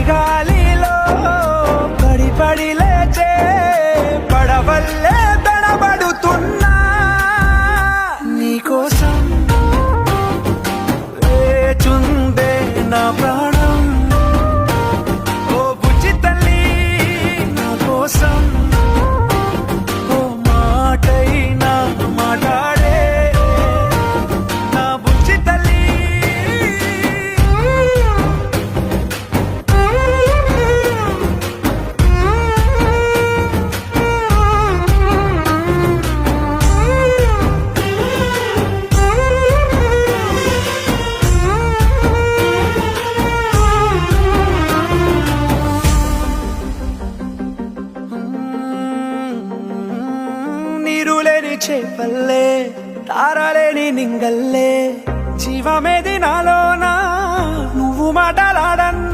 సుడిగాలిలో పడి పడి లేచే పడవల్లే తడబడుతున్నా నీకోసం వేచుందే నా ప్రాణం. ఓ బుజ్జి తల్లి నా కోసం ఓ మాటైనా మాట్లాడే నా బుజ్జి తల్లి. నీరులేని చేపల్లే తారలేని నింగల్లే జీవమేది నాలోనా నువ్వు మాటలాడన్నా